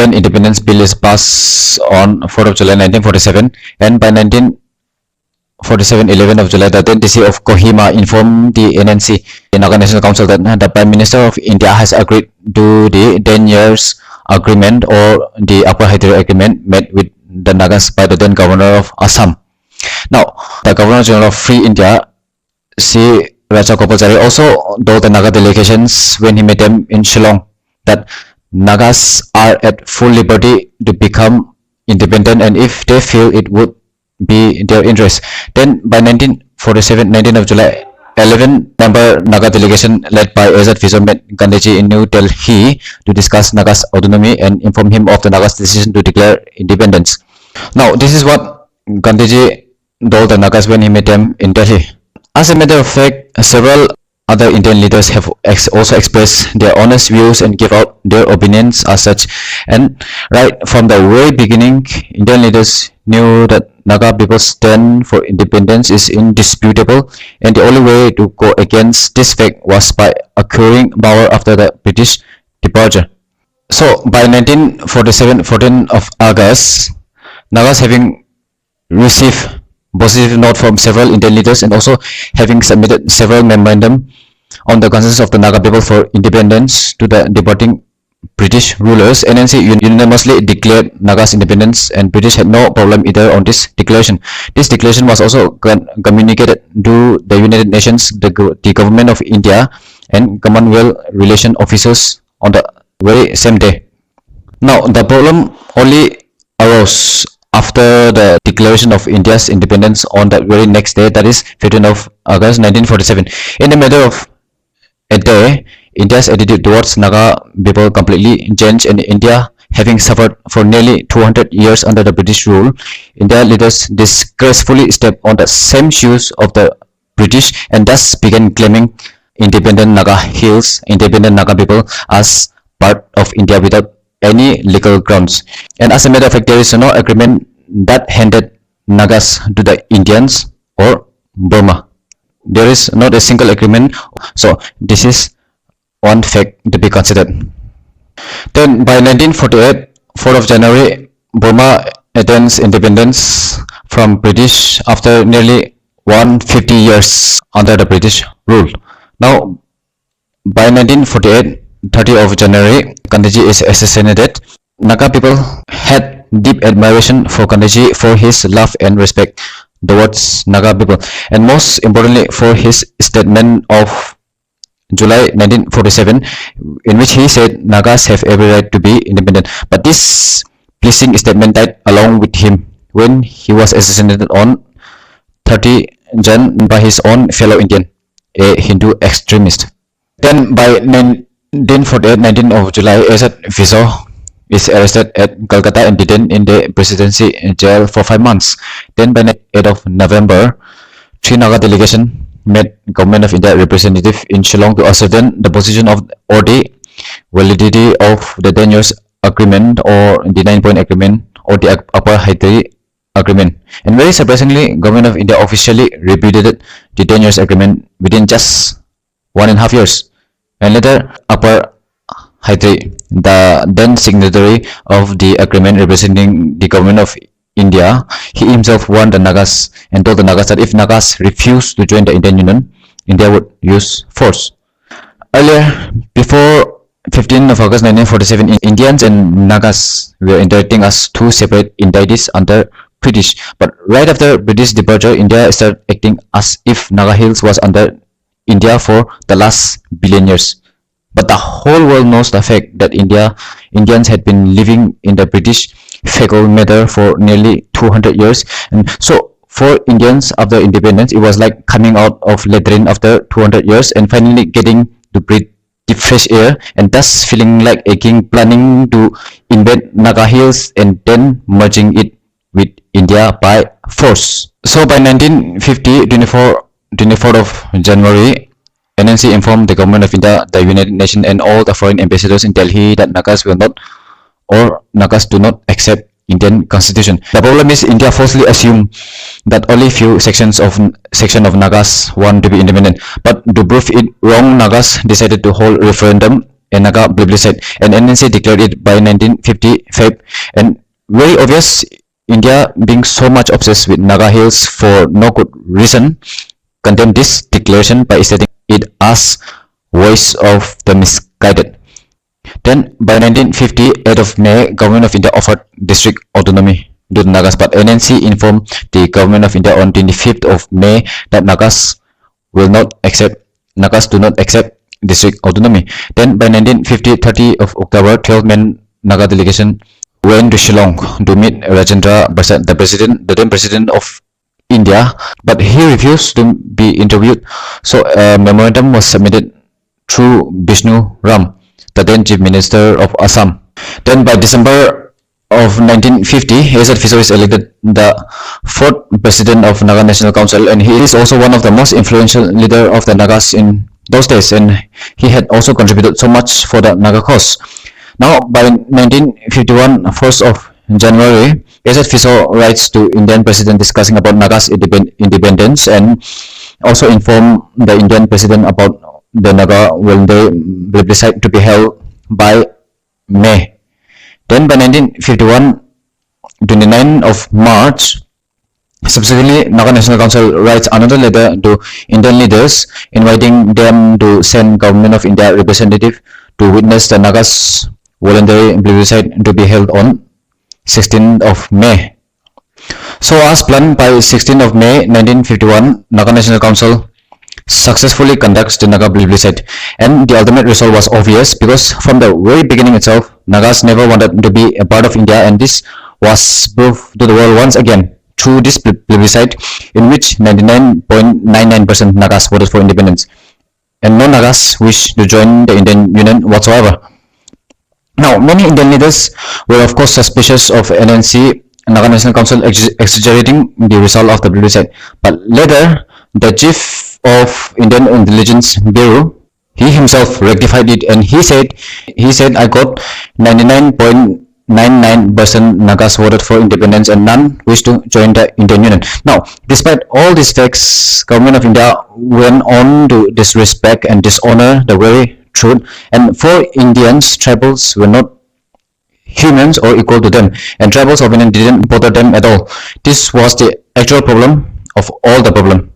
Indian Independence Bill is passed on 4th of July 1947, and by 1947, 11th of July, the NTC of Kohima informed the NNC, the Naga National Council, that the Prime Minister of India has agreed to the 10 years agreement or the Upper Hyderabad agreement made with the Nagas by the then Governor of Assam. Now, the Governor General of Free India, C. Raja Gopalachari, also told the Naga delegations when he met them in Shillong that Nagas are at full liberty to become independent, and if they feel it would be their interest. Then by 1947, 19th of July, 11-member Naga delegation led by Azad Fizo met Gandhiji in New Delhi to discuss Naga's autonomy and inform him of the Naga's decision to declare independence. Now, this is what Gandhiji told the Nagas when he met them in Delhi. As a matter of fact, several other Indian leaders have also expressed their honest views and give out their opinions as such. And right from the very beginning, Indian leaders knew that Naga people's stand for independence is indisputable, and the only way to go against this fact was by acquiring power after the British departure. So by 1947, 14th of August, Nagas, having received positive note from several Indian leaders and also having submitted several memorandum on the consensus of the Naga people for independence to the departing British rulers, NNC unanimously declared Naga's independence, and British had no problem either on this declaration. This declaration was also communicated to the United Nations, the Government of India, and Commonwealth relation officers on the very same day. Now, the problem only arose after the declaration of India's independence on that very next day, that is 15th of August 1947. In a matter of a day, India's attitude towards Naga people completely changed, and India, having suffered for nearly 200 years under the British rule, India leaders disgracefully stepped on the same shoes of the British and thus began claiming independent Naga Hills, independent Naga people as part of India without any legal grounds. And as a matter of fact, there is no agreement that handed Nagas to the Indians or Burma. There is not a single agreement, so this is one fact to be considered. Then by 1948, 4th of January, Burma attains independence from British after nearly 150 years under the British rule. Now, by 1948, 30th of January, Gandhiji is assassinated. Naga people had deep admiration for Gandhiji for his love and respect towards Naga people, and most importantly for his statement of July 1947, in which he said Nagas have every right to be independent. But this pleasing statement died along with him when he was assassinated on 30 Jan by his own fellow Indian, a Hindu extremist. Then by 1948, 19th of July, Azad Fizo is arrested at Calcutta and detained in the presidency jail for 5 months. Then by 8th of November, 3 Naga delegation met Government of India representative in Shillong to ascertain the position of or the validity of the 10 years agreement or the 9-point agreement or the Upper Hyderabad agreement. And very surprisingly, Government of India officially repudiated the 10 years agreement within just 1.5 years. And later, Upper Hyderabad, the then signatory of the agreement representing the Government of India, he himself warned the Nagas and told the Nagas that if Nagas refused to join the Indian Union, India would use force. Earlier, before 15th of August 1947, Indians and Nagas were interacting as two separate entities under British. But right after British departure, India started acting as if Naga Hills was under India for the last billion years. But the whole world knows the fact that Indians had been living in the British feudal matter for nearly 200 years. And so for Indians after independence, it was like coming out of latrine after 200 years and finally getting to breathe the fresh air, and thus feeling like a king planning to invade Naga Hills and then merging it with India by force. So by 1950, 24th of January, NNC informed the Government of India, the United Nations, and all the foreign ambassadors in Delhi that Nagas will not, or Nagas do not accept Indian Constitution. The problem is India falsely assumed that only few section of Nagas want to be independent. But to prove it wrong, Nagas decided to hold referendum a Naga plebiscite, and NNC declared it by 1950 Feb. And very obvious, India being so much obsessed with Naga Hills for no good reason, condemned this declaration by stating it as voice of the misguided. Then, by 1950, 8th of May, Government of India offered district autonomy to the Nagas, but NNC informed the Government of India on 25th of May that Nagas do not accept district autonomy. Then, by 1950, 30th of October, 12-man Naga delegation went to Shillong to meet Rajendra Prasad, the then president of India, but he refused to be interviewed. So a memorandum was submitted through Bishnu Ram, the then Chief Minister of Assam. Then by December of 1950, A.Z. Fiso is elected the fourth president of Naga National Council, and he is also one of the most influential leader of the Nagas in those days, and he had also contributed so much for the Naga cause. Now, by 1951, 1st of January, A.Z. Fiso writes to Indian president discussing about Naga's independence, and also inform the Indian president about the Naga plebiscite to be held by May. Then by 1951, 29 of March, subsequently, Naga National Council writes another letter to Indian leaders inviting them to send Government of India representative to witness the Nagas voluntary plebiscite to be held on 16th of May. So as planned, by 16th of May 1951, Naga National Council successfully conducts the Naga plebiscite, and the ultimate result was obvious because from the very beginning itself, Nagas never wanted to be a part of India, and this was proved to the world once again through this plebiscite, in which 99.99% Nagas voted for independence, and no Nagas wished to join the Indian Union whatsoever. Now, many Indian leaders were of course suspicious of NNC, Naga National Council, exaggerating the result of the plebiscite, but later the chief of Indian Intelligence Bureau, he himself rectified it, and he said, I got 99.99% Nagas voted for independence and none wished to join the Indian Union. Now, despite all these facts, Government of India went on to disrespect and dishonor the very truth, and for Indians, tribals were not humans or equal to them, and tribals' opinion didn't bother them at all. This was the actual problem of all the problem.